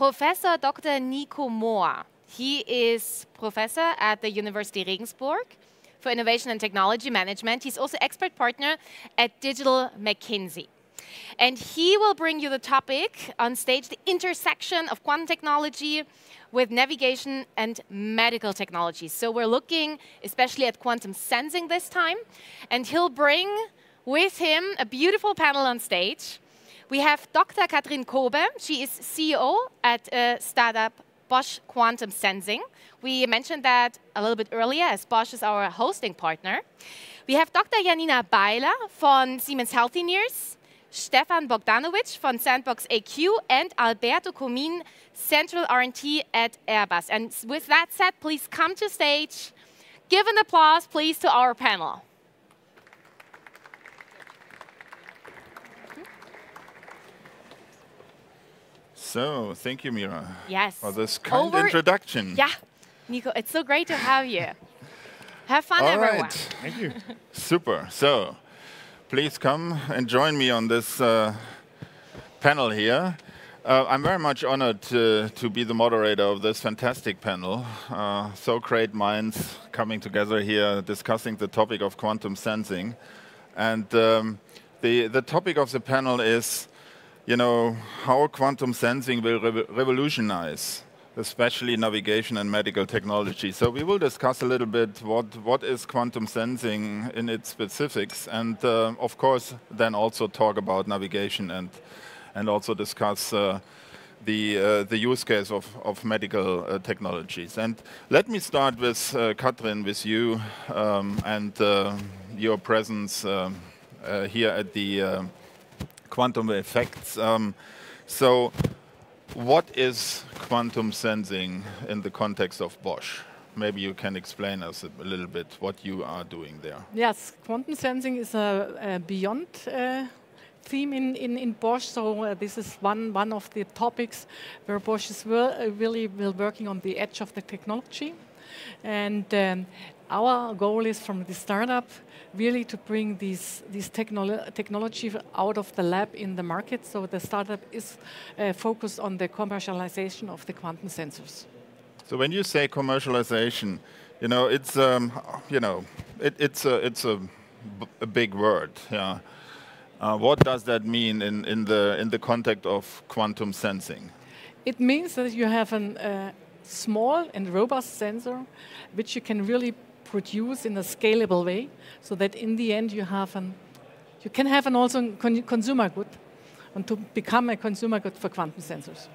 Professor Dr. Nico Mohr. He is professor at the University Regensburg for Innovation and Technology Management. He's also expert partner at Digital McKinsey. And he will bring you the topic on stage, the intersection of quantum technology with navigation and medical technology. So we're looking especially at quantum sensing this time. And he'll bring with him a beautiful panel on stage. We have Dr. Katrin Kobe. She is CEO at a startup Bosch Quantum Sensing. We mentioned that a little bit earlier, as Bosch is our hosting partner. We have Dr. Janina Beiler von Siemens Healthineers, Stefan Bogdanovic von Sandbox AQ, and Alberto Comin, Central R&T at Airbus. And with that said, please come to stage. Give an applause, please, to our panel. So, thank you, Mira, yes. for this kind introduction. Yeah, Nico, it's so great to have you. Have fun, All everyone. Right. Thank you. Super. So, please come and join me on this panel here. I'm very much honored to be the moderator of this fantastic panel. So great minds coming together here discussing the topic of quantum sensing. And the topic of the panel is, you know, how quantum sensing will revolutionize, especially navigation and medical technology. So we will discuss a little bit what is quantum sensing in its specifics, and of course then also talk about navigation and also discuss the use case of medical technologies. And let me start with Katrin, with you and your presence here at the quantum effects. So what is quantum sensing in the context of Bosch? Maybe you can explain us a little bit what you are doing there. Yes, quantum sensing is a beyond theme in Bosch. So this is one of the topics where Bosch is really working on the edge of the technology. And our goal is from the startup really to bring this technology out of the lab in the market. So the startup is focused on the commercialization of the quantum sensors. So when you say commercialization, you know, it's it's a big word. Yeah. What does that mean in the context of quantum sensing? It means that you have a small and robust sensor, which you can really produce in a scalable way, so that in the end you can have an also consumer good, and to become a consumer good for quantum sensors.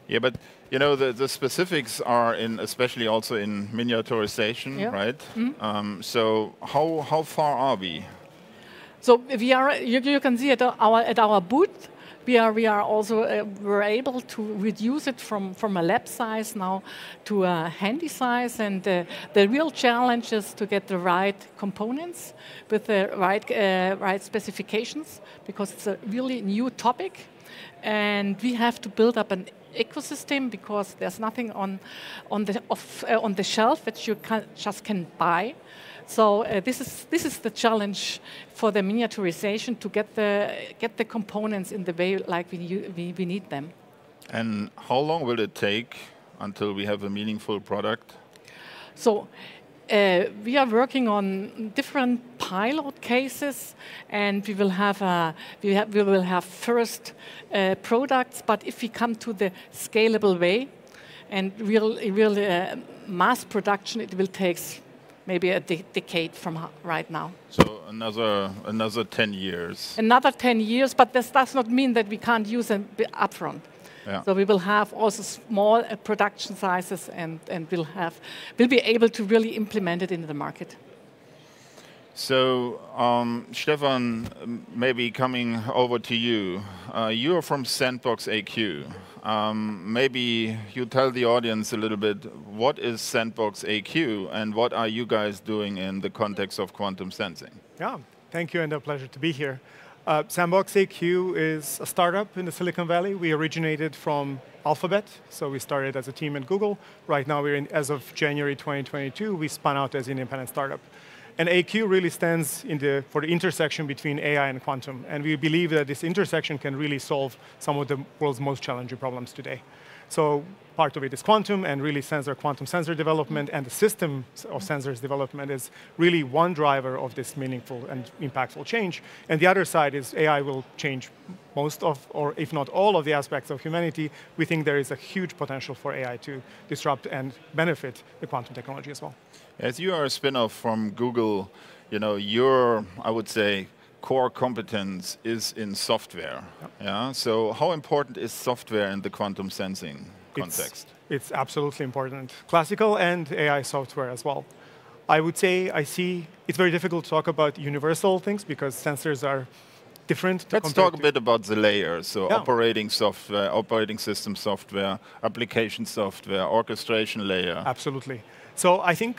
Yeah, but you know the specifics are in, especially also in miniaturization, yeah. Right? Mm-hmm. So how far are we? So we are. You can see at our booth. We are also we're able to reduce it from a lab size now to a handy size, and the real challenge is to get the right components with the right specifications, because it's a really new topic, and we have to build up an ecosystem, because there's nothing on the shelf that you just can buy. So this is the challenge for the miniaturization, to get the components in the way like we need them. And how long will it take until we have a meaningful product? So we are working on different pilot cases, and we will have first products. But if we come to the scalable way and real mass production, it will take maybe a decade from right now. So another 10 years. Another 10 years, but this does not mean that we can't use them upfront. Yeah. So we will have also small production sizes, and we'll be able to really implement it in the market. So Stefan, maybe coming over to you. You are from Sandbox AQ. Maybe you tell the audience a little bit, what is Sandbox AQ and what are you guys doing in the context of quantum sensing? Yeah, thank you, and a pleasure to be here. Sandbox AQ is a startup in the Silicon Valley. We originated from Alphabet, so we started as a team at Google. Right now, as of January 2022, we spun out as an independent startup. And AQ really stands for the intersection between AI and quantum. And we believe that this intersection can really solve some of the world's most challenging problems today. So part of it is quantum, and really quantum sensor development, and the system of sensors development is really one driver of this meaningful and impactful change. And the other side is AI will change most of, or if not all of the aspects of humanity. We think there is a huge potential for AI to disrupt and benefit the quantum technology as well. As you are a spin-off from Google, your, I would say, core competence is in software. Yep. Yeah. So how important is software in the quantum sensing context? It's absolutely important. Classical and AI software as well. I would say it's very difficult to talk about universal things because sensors are different. Let's talk a bit about the layers. So operating software, operating system software, application software, orchestration layer. Absolutely. So I think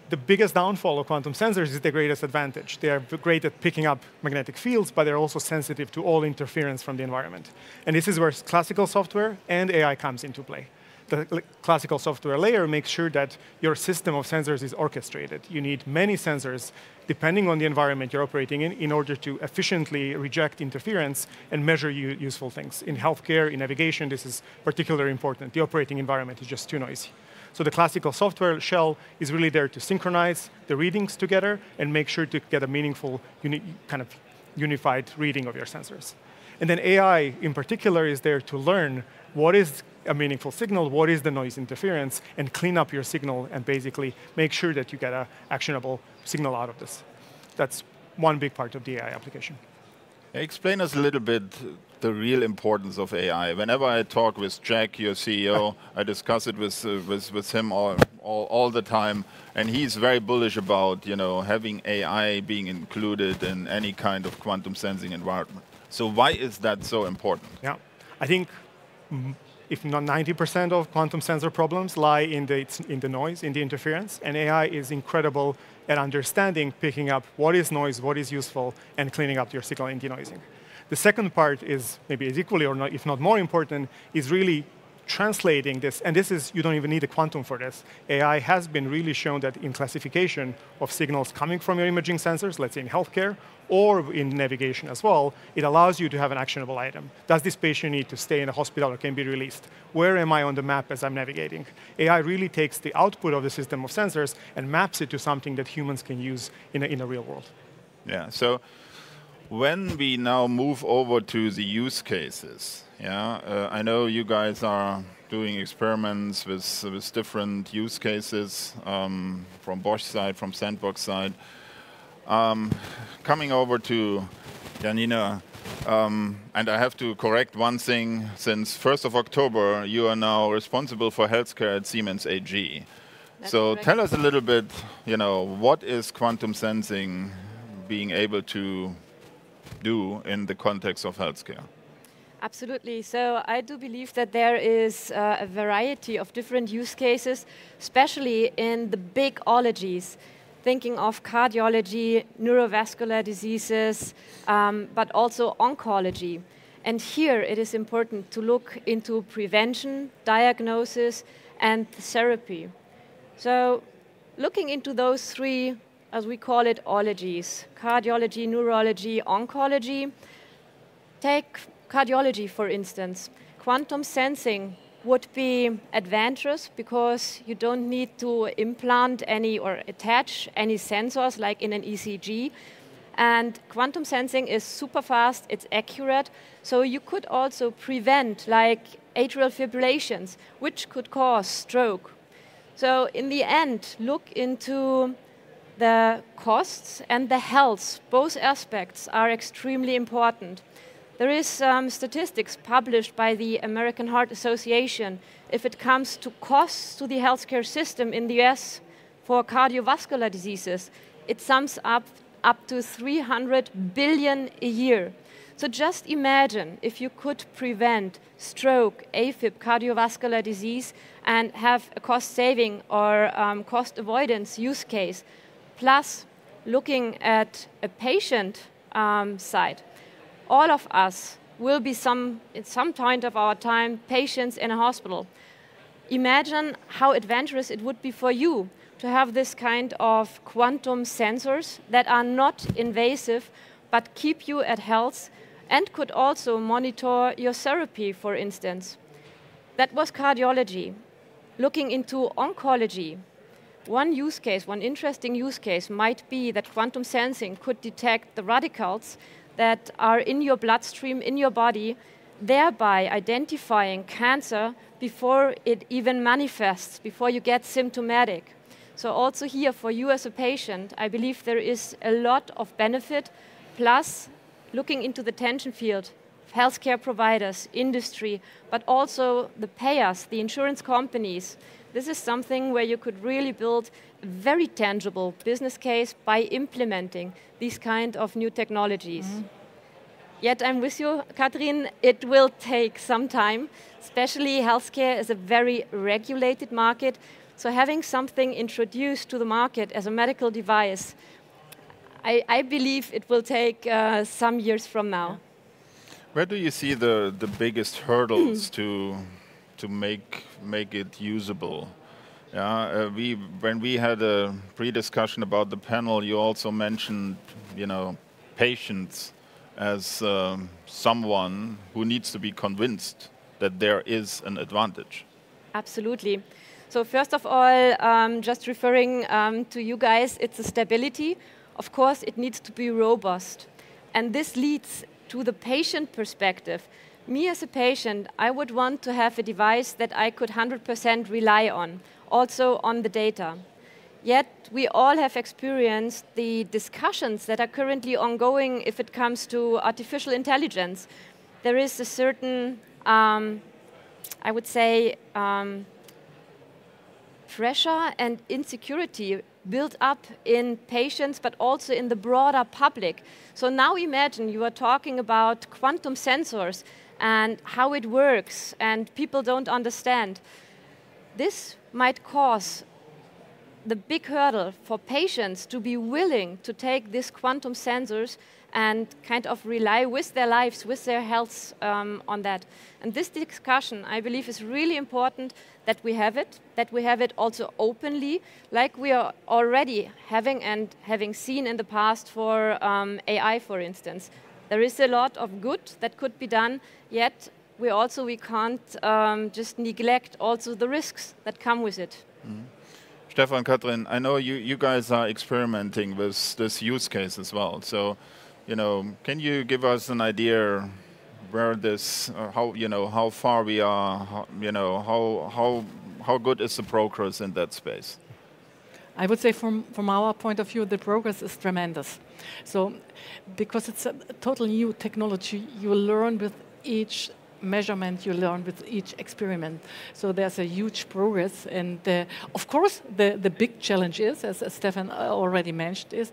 the biggest downfall of quantum sensors is the greatest advantage. They are great at picking up magnetic fields, but they're also sensitive to all interference from the environment. And this is where classical software and AI comes into play. The classical software layer makes sure that your system of sensors is orchestrated. You need many sensors, depending on the environment you're operating in order to efficiently reject interference and measure useful things. In healthcare, in navigation, this is particularly important. The operating environment is just too noisy. So the classical software shell is really there to synchronize the readings together and make sure to get a meaningful, kind of unified reading of your sensors. And then AI, in particular, is there to learn what is a meaningful signal, what is the noise interference, and clean up your signal and basically make sure that you get an actionable signal out of this. That's one big part of the AI application. Explain us a little bit the real importance of AI. Whenever I talk with Jack, your CEO, I discuss it with him all the time, and he's very bullish about having AI being included in any kind of quantum sensing environment. So why is that so important? Yeah, I think if not 90% of quantum sensor problems lie in the noise, in the interference, and AI is incredible at understanding, picking up what is noise, what is useful, and cleaning up your signal in denoising. The second part is maybe as equally or not, if not more important, is really translating this, and this is, you don't even need a quantum for this. AI has been really shown that in classification of signals coming from your imaging sensors, let's say in healthcare, or in navigation as well, it allows you to have an actionable item. Does this patient need to stay in a hospital or can be released? Where am I on the map as I'm navigating? AI really takes the output of the system of sensors and maps it to something that humans can use in a real world. Yeah, so when we now move over to the use cases, I know you guys are doing experiments with different use cases from Bosch side, from Sandbox side. Coming over to Janina, and I have to correct one thing. Since 1st of October, you are now responsible for healthcare at Siemens AG. That's so correct. Tell us a little bit, what is quantum sensing being able to do in the context of healthcare? Absolutely. So I do believe that there is a variety of different use cases, especially in the big ologies, thinking of cardiology, neurovascular diseases, but also oncology. And here it is important to look into prevention, diagnosis, and therapy. So looking into those three, as we call it, ologies, cardiology, neurology, oncology. Take cardiology, for instance. Quantum sensing would be advantageous because you don't need to implant any or attach any sensors like in an ECG. And quantum sensing is super fast, it's accurate, so you could also prevent like atrial fibrillations, which could cause stroke. So in the end, look into the costs and the health. Both aspects are extremely important. There is statistics published by the American Heart Association. If it comes to costs to the healthcare system in the US for cardiovascular diseases, it sums up to 300 billion a year. So just imagine if you could prevent stroke, AFib, cardiovascular disease, and have a cost saving or cost avoidance use case. Plus, looking at a patient side, all of us will be at some point of our time patients in a hospital. Imagine how adventurous it would be for you to have this kind of quantum sensors that are not invasive but keep you at health and could also monitor your therapy, for instance. That was cardiology. Looking into oncology, one use case, one interesting use case might be that quantum sensing could detect the radicals that are in your bloodstream, in your body, thereby identifying cancer before it even manifests, before you get symptomatic. So also here for you as a patient, I believe there is a lot of benefit, plus looking into the tension field, healthcare providers, industry, but also the payers, the insurance companies. This is something where you could really build a very tangible business case by implementing these kind of new technologies. Yet I'm with you, Katrin, it will take some time. Especially healthcare is a very regulated market. So having something introduced to the market as a medical device, I believe it will take some years from now. Where do you see the biggest hurdles to make it usable? Yeah, when we had a pre-discussion about the panel, you also mentioned, patients as someone who needs to be convinced that there is an advantage. Absolutely. So first of all, just referring to you guys, it's a stability. Of course, it needs to be robust. And this leads to the patient perspective. Me as a patient, I would want to have a device that I could 100% rely on, also on the data. Yet we all have experienced the discussions that are currently ongoing if it comes to artificial intelligence. There is a certain, I would say, pressure and insecurity built up in patients, but also in the broader public. So now imagine you are talking about quantum sensors and how it works, and people don't understand. This might cause the big hurdle for patients to be willing to take these quantum sensors and kind of rely with their lives, with their health on that. And this discussion, I believe, is really important that we have it also openly, like we are already having seen in the past for AI, for instance. There is a lot of good that could be done, yet we can't just neglect also the risks that come with it. Stefan, Katrin, I know you guys are experimenting with this use case as well. So, can you give us an idea where this, how far we are, how good is the progress in that space? I would say from our point of view, the progress is tremendous. So, because it's a total new technology, you learn with each measurement, you learn with each experiment. So there's a huge progress. And of course, the big challenge is, as Stefan already mentioned, is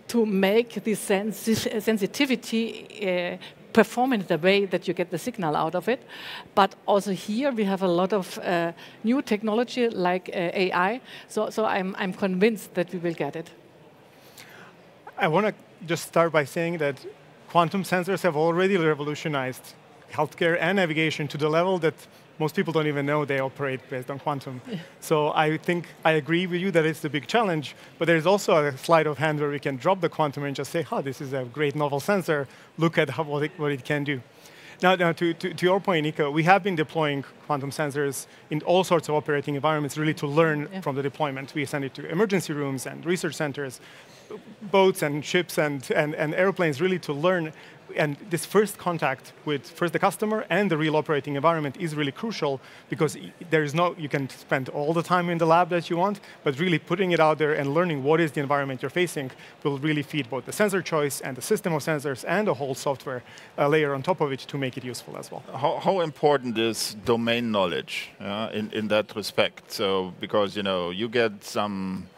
to make this sensitivity perform in the way that you get the signal out of it. But also here we have a lot of new technology like AI. So I'm convinced that we will get it. I want to just start by saying that quantum sensors have already revolutionized healthcare and navigation to the level that most people don't even know they operate based on quantum. Yeah. So I think I agree with you that it's the big challenge, but there's also a sleight of hand where we can drop the quantum and just say, this is a great novel sensor, look at what it can do. Now to your point, Nico, we have been deploying quantum sensors in all sorts of operating environments really to learn from the deployment. We send it to emergency rooms and research centers, boats and ships and airplanes really to learn. And this first contact with first the customer and the real operating environment is really crucial because you can spend all the time in the lab that you want, but really putting it out there and learning what is the environment you're facing will really feed both the sensor choice and the system of sensors and the whole software layer on top of it to make it useful as well. How important is domain knowledge in that respect? So because you get some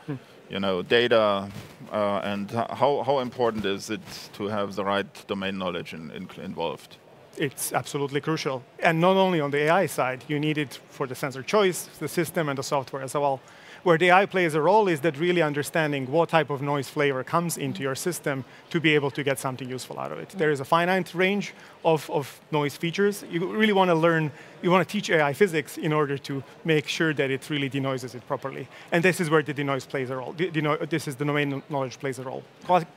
data, and how important is it to have the right domain knowledge involved? It's absolutely crucial. And not only on the AI side, you need it for the sensor choice, the system, and the software as well. Where the AI plays a role is that really understanding what type of noise flavor comes into your system to be able to get something useful out of it. There is a finite range of noise features. You really want to learn, you want to teach AI physics in order to make sure that it really denoises it properly. And this is where the denoise plays a role. This is the domain knowledge plays a role.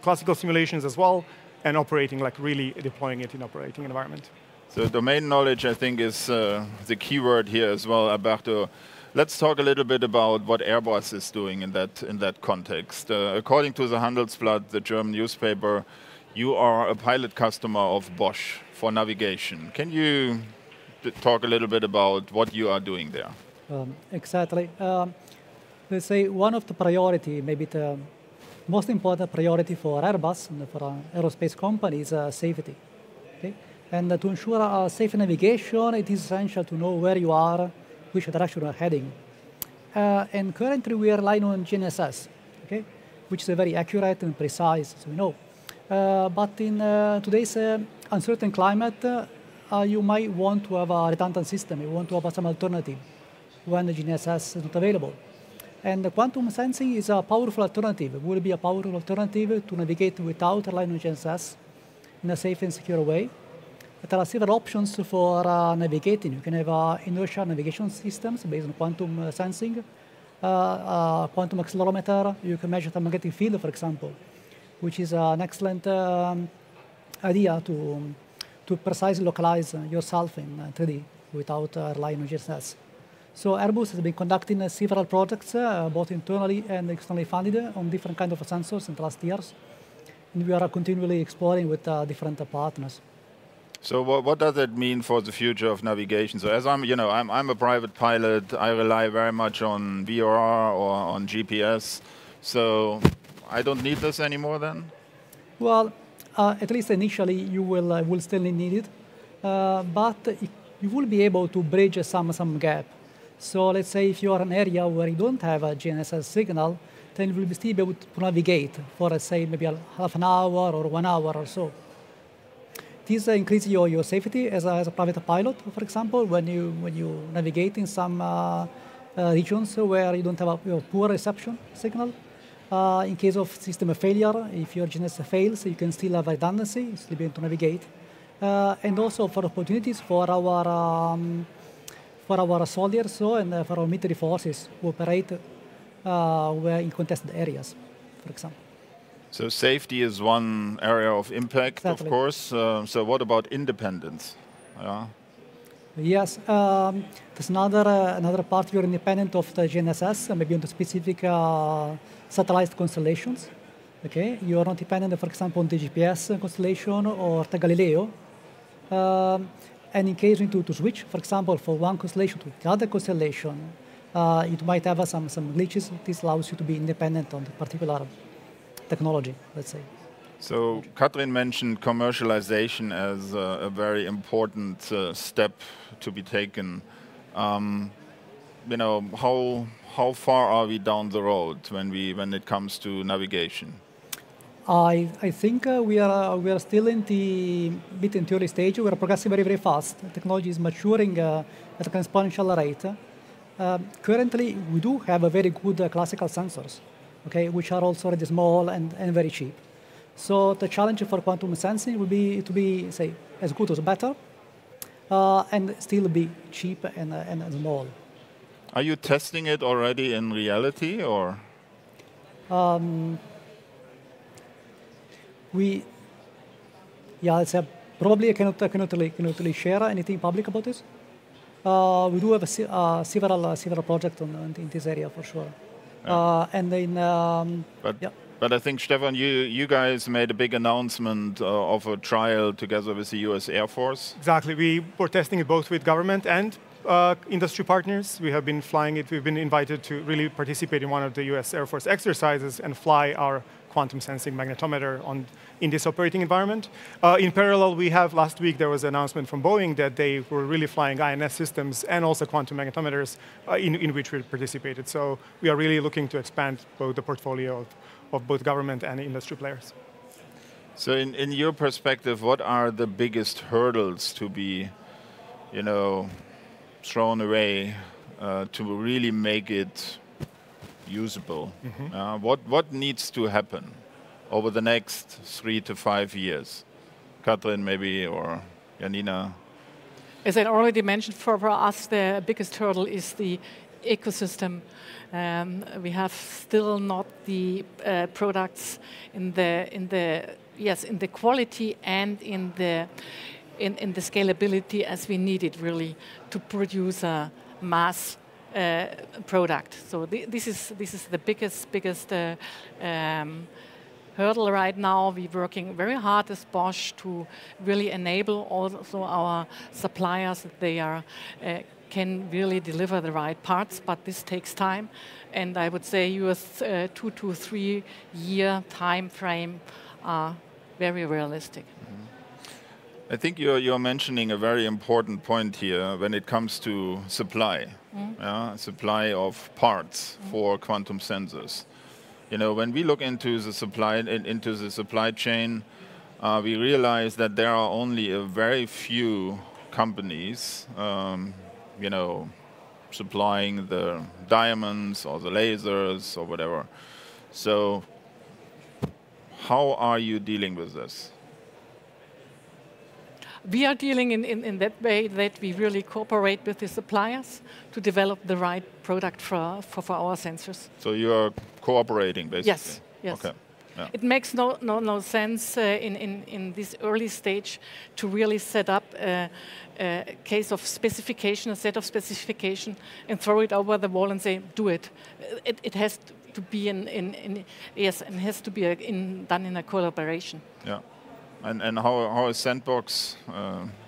Classical simulations as well, and operating, like really deploying it in operating environment. So domain knowledge, I think, is the key word here as well, Alberto. Let's talk a little bit about what Airbus is doing in that context. According to the Handelsblatt, the German newspaper, you are a pilot customer of Bosch for navigation. Can you talk a little bit about what you are doing there? Exactly. Let's say one of the priority, maybe the most important priority for Airbus and for aerospace companies is safety. Okay? And to ensure safe navigation, it is essential to know where you are, which direction you are heading. And currently we are relying on GNSS, okay? Which is very accurate and precise, as we know. But in today's uncertain climate, you might want to have a redundant system. You want to have some alternative when the GNSS is not available. And the quantum sensing is a powerful alternative. It will be a powerful alternative to navigate without relying on GNSS in a safe and secure way. There are several options for navigating. You can have inertial navigation systems based on quantum sensing, quantum accelerometer. You can measure the magnetic field, for example, which is an excellent idea to precisely localize yourself in 3D without relying on GNSS. So Airbus has been conducting several projects, both internally and externally funded, on different kinds of sensors in the last years. And we are continually exploring with different partners. So what does that mean for the future of navigation? So as I'm a private pilot, I rely very much on VOR or on GPS. So I don't need this anymore then? Well, at least initially you will still need it, but you will be able to bridge some gap. So let's say if you are in an area where you don't have a GNSS signal, then you will still be able to navigate for, let's say, maybe half an hour or 1 hour or so. This increases your safety as a private pilot, for example, when you navigate in some regions where you don't have a poor reception signal. In case of system failure, if your GNSS fails, you can still have redundancy, you still be able to navigate. And also for opportunities for our soldiers and for our military forces who operate in contested areas, for example. So safety is one area of impact, Exactly. of course. So what about independence? Yes, there's another part. You're independent of the GNSS, maybe on the specific satellite constellations. Okay, you are not dependent, for example, on the GPS constellation or the Galileo. And in case you need to switch, for example, from one constellation to the other constellation, it might have some glitches. This allows you to be independent on the particular technology, let's say. So Katrin mentioned commercialization as a very important step to be taken. How far are we down the road when it comes to navigation? I think we are still in the bit in the early stage. We are progressing very, very fast. The technology is maturing at an exponential rate. Currently, we do have a very good classical sensors, okay, which are also already small and very cheap. So the challenge for quantum sensing will be to be, say, as good as better, and still be cheap and small. Are you testing it already in reality, or? Probably I cannot really share anything public about this. We do have several projects in this area for sure. Yeah. But I think, Stefan, you guys made a big announcement of a trial together with the US Air Force. Exactly. We were testing it both with government and industry partners. We have been flying it. We've been invited to really participate in one of the US Air Force exercises and fly our quantum sensing magnetometer in this operating environment. In parallel, last week there was an announcement from Boeing that they were really flying INS systems and also quantum magnetometers in which we participated. So we are really looking to expand both the portfolio of both government and industry players. So in your perspective, what are the biggest hurdles to be, thrown away to really make it usable? Mm-hmm. What needs to happen over the next 3 to 5 years? Katrin, maybe, or Janina? As I already mentioned, for us, the biggest hurdle is the ecosystem. We have still not the products in the quality and in the in the scalability as we need it really to produce a mass product. So this is the biggest hurdle right now. We're working very hard as Bosch to really enable also our suppliers that they can really deliver the right parts, but this takes time. And I would say US 2 to 3 year time frame are very realistic. I think you're mentioning a very important point here when it comes to supply, supply of parts for quantum sensors. You know, when we look into the supply chain, we realize that there are only a very few companies, you know, supplying the diamonds or the lasers or whatever. So, how are you dealing with this? We are dealing in that way that we really cooperate with the suppliers to develop the right product for our sensors. So you are cooperating, basically? Yes, yes. Okay. Yeah. It makes no sense in this early stage to really set up a case of specification, a set of specification, and throw it over the wall and say, do it. It has to be done in a collaboration. Yeah. And how is Sandbox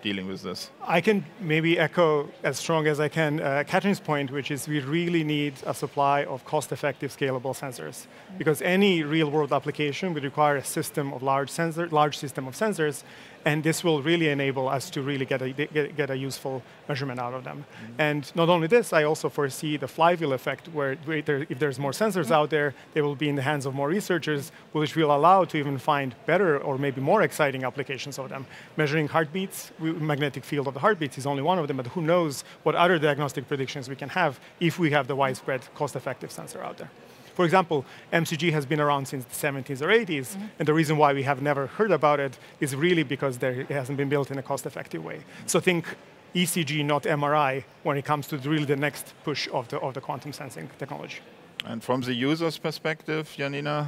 dealing with this? I can maybe echo as strong as I can Katherine's point, which is we really need a supply of cost-effective, scalable sensors. Because any real-world application would require a system of large system of sensors, and this will really enable us to really get a useful measurement out of them. And not only this, I also foresee the flywheel effect, where if there's more sensors out there, they will be in the hands of more researchers, which will allow to even find better or maybe more exciting applications of them. Measuring heartbeats, magnetic field of the heartbeats is only one of them, but who knows what other diagnostic predictions we can have if we have the widespread, cost-effective sensor out there. For example, MCG has been around since the 70s or 80s, and the reason why we have never heard about it is really because it hasn't been built in a cost-effective way. So think ECG, not MRI, when it comes to really the next push of the quantum sensing technology. And from the user's perspective, Janina?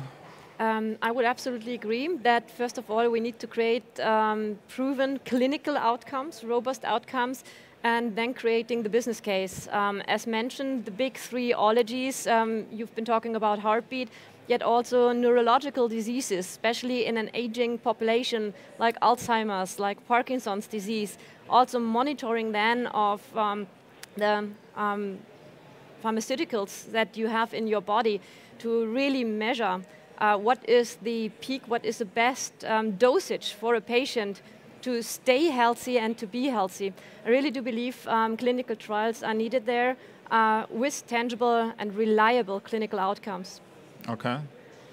I would absolutely agree that, first of all, we need to create proven clinical outcomes, robust outcomes, and then creating the business case. As mentioned, the big three ologies, you've been talking about heartbeat, yet also neurological diseases, especially in an aging population like Alzheimer's, like Parkinson's disease. Also monitoring then of the pharmaceuticals that you have in your body to really measure what is the peak, what is the best dosage for a patient to stay healthy and to be healthy. I really do believe clinical trials are needed there with tangible and reliable clinical outcomes. Okay.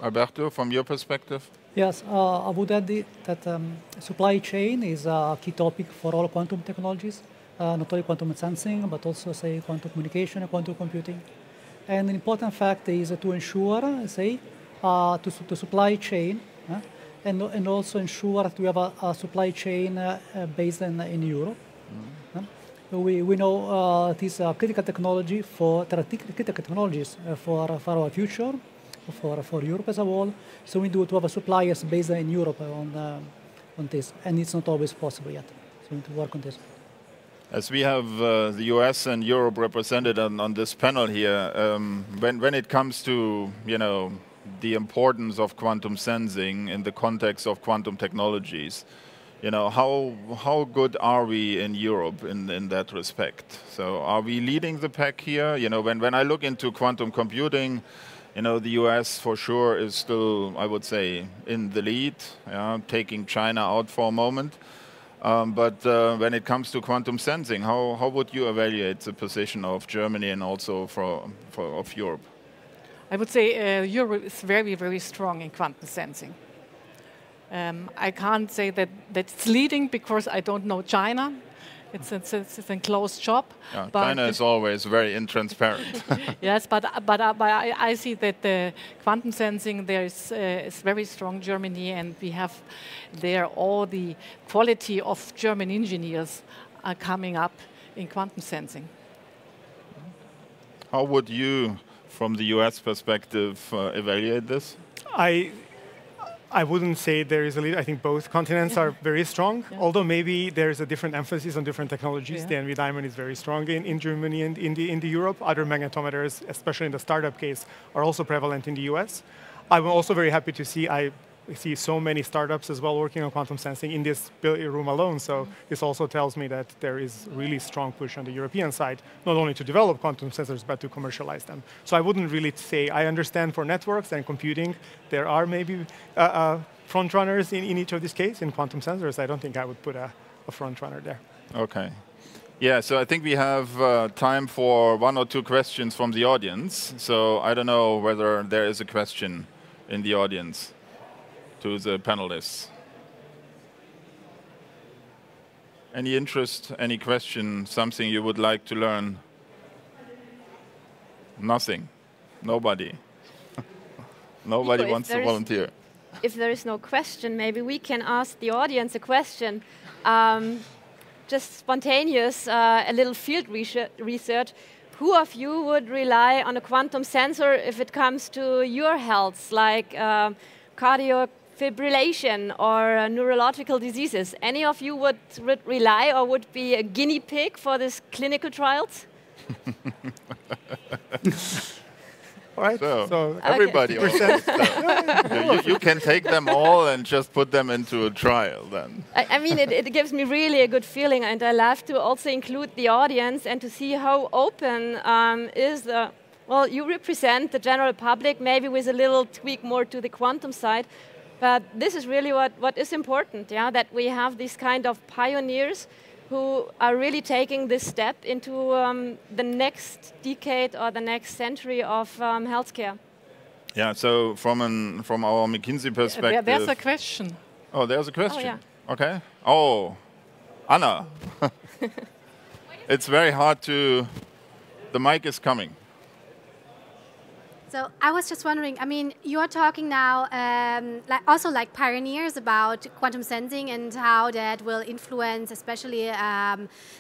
Alberto, from your perspective? Yes, I would add that supply chain is a key topic for all quantum technologies, not only quantum sensing, but also, say, quantum communication and quantum computing. And an important fact is to ensure, say, to supply chain, and also ensure that we have a supply chain based in Europe. We know it is a critical technology critical technologies for our future, for Europe as a whole. So we need to have suppliers based in Europe on this, and it's not always possible yet. So we need to work on this. As we have the US and Europe represented on this panel here, when it comes to, you know, the importance of quantum sensing in the context of quantum technologies, you know, how good are we in Europe in that respect? So are we leading the pack here? You know, when I look into quantum computing, you know, the US for sure is still, I would say, in the lead, taking China out for a moment. But when it comes to quantum sensing, how would you evaluate the position of Germany and also of Europe? I would say Europe is very, very strong in quantum sensing. I can't say that it's leading because I don't know China. It's a closed shop. Yeah, China is always very intransparent. Yes, but I see that the quantum sensing there is very strong Germany, and we have there all the quality of German engineers are coming up in quantum sensing. How would you, from the US perspective, evaluate this? I wouldn't say there is a lead. I think both continents are very strong, although maybe there's a different emphasis on different technologies. The NV diamond is very strong in Germany and in the Europe. Other magnetometers, especially in the startup case, are also prevalent in the US. I'm also very happy to see I see so many startups as well working on quantum sensing in this room alone. So this also tells me that there is really strong push on the European side, not only to develop quantum sensors, but to commercialize them. So I wouldn't really say, I understand for networks and computing, there are maybe front runners in each of these cases. In quantum sensors, I don't think I would put a front runner there. Okay. Yeah, so I think we have time for 1 or 2 questions from the audience. So I don't know whether there is a question in the audience to the panelists. Any interest, any question, something you would like to learn? Nothing. Nobody. Nobody wants to volunteer. If there is no question, maybe we can ask the audience a question. Just spontaneous, a little field research. Who of you would rely on a quantum sensor if it comes to your health, like cardio fibrillation or neurological diseases? Any of you would rely or would be a guinea pig for these clinical trials? All right. So everybody. So you can take them all and just put them into a trial then. I mean, it gives me really a good feeling, and I love to also include the audience and to see how open is the. Well, you represent the general public, maybe with a little tweak more to the quantum side. But this is really what is important, yeah, that we have these kind of pioneers who are really taking this step into the next decade or the next century of healthcare. Yeah, so from our McKinsey perspective... There's a question. Oh, there's a question. Oh, yeah. Okay. Oh, Anna. It's very hard to... The mic is coming. So I was just wondering, I mean, you're talking now also like pioneers about quantum sensing and how that will influence especially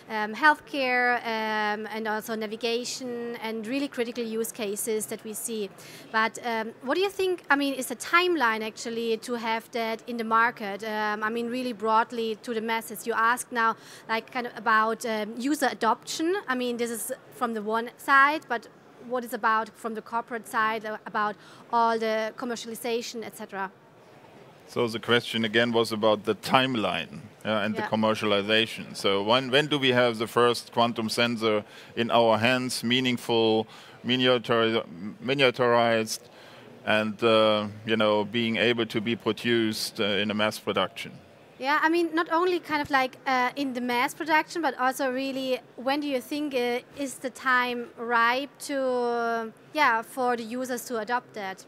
healthcare and also navigation and really critical use cases that we see. But what do you think, I mean, is the timeline actually to have that in the market? I mean, really broadly to the masses. You asked now like kind of about user adoption. I mean, this is from the one side, but what is about from the corporate side, about all the commercialization, etc. So the question again was about the timeline and the commercialization. So when do we have the first quantum sensor in our hands, meaningful, miniaturized, and being able to be produced in a mass production? Yeah, I mean, not only kind of like in the mass production, but also really, when do you think is the time ripe to, for the users to adopt that?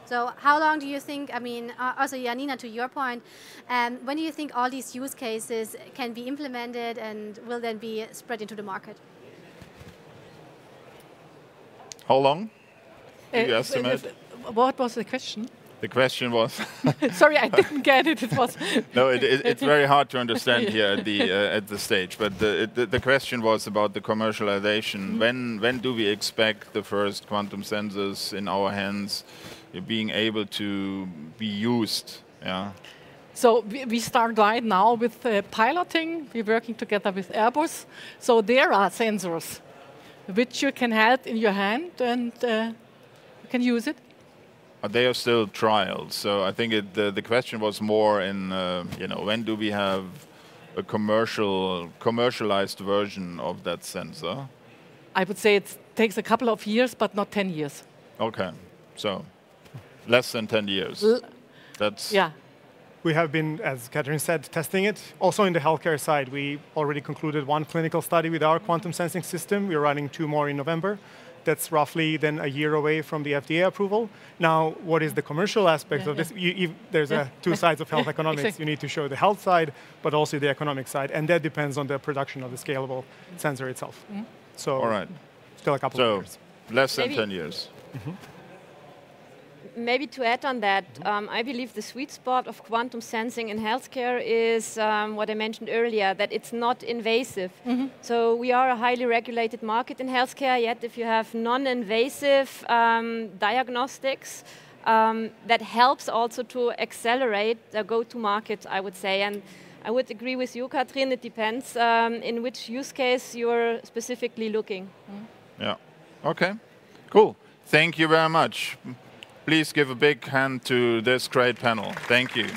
So how long do you think, I mean, also Janina, to your point, when do you think all these use cases can be implemented and will then be spread into the market? How long do you estimate? What was the question? The question was... Sorry, I didn't get it. It was... No, it's very hard to understand here at the stage. But the question was about the commercialization. When do we expect the first quantum sensors in our hands being able to be used? Yeah. So we start right now with piloting. We're working together with Airbus. So there are sensors which you can have in your hand and you can use it. They are still trials, so I think the question was more in, when do we have a commercialized version of that sensor? I would say it takes a couple of years, but not 10 years. Okay, so less than 10 years. That's... Yeah. We have been, as Catherine said, testing it. Also in the healthcare side, we already concluded 1 clinical study with our quantum sensing system. We're running 2 more in November. That's roughly then a year away from the FDA approval. Now, what is the commercial aspect of this? There's 2 sides of health economics. Exactly. You need to show the health side, but also the economic side. And that depends on the production of the scalable sensor itself. So, all right. Still a couple of years. Less than 10 years. Maybe to add on that, I believe the sweet spot of quantum sensing in healthcare is what I mentioned earlier, that it's not invasive. So we are a highly regulated market in healthcare, yet if you have non-invasive diagnostics, that helps also to accelerate the go-to-market, I would say. And I would agree with you, Katrin, it depends in which use case you're specifically looking. Yeah, okay, cool. Thank you very much. Please give a big hand to this great panel. Thank you.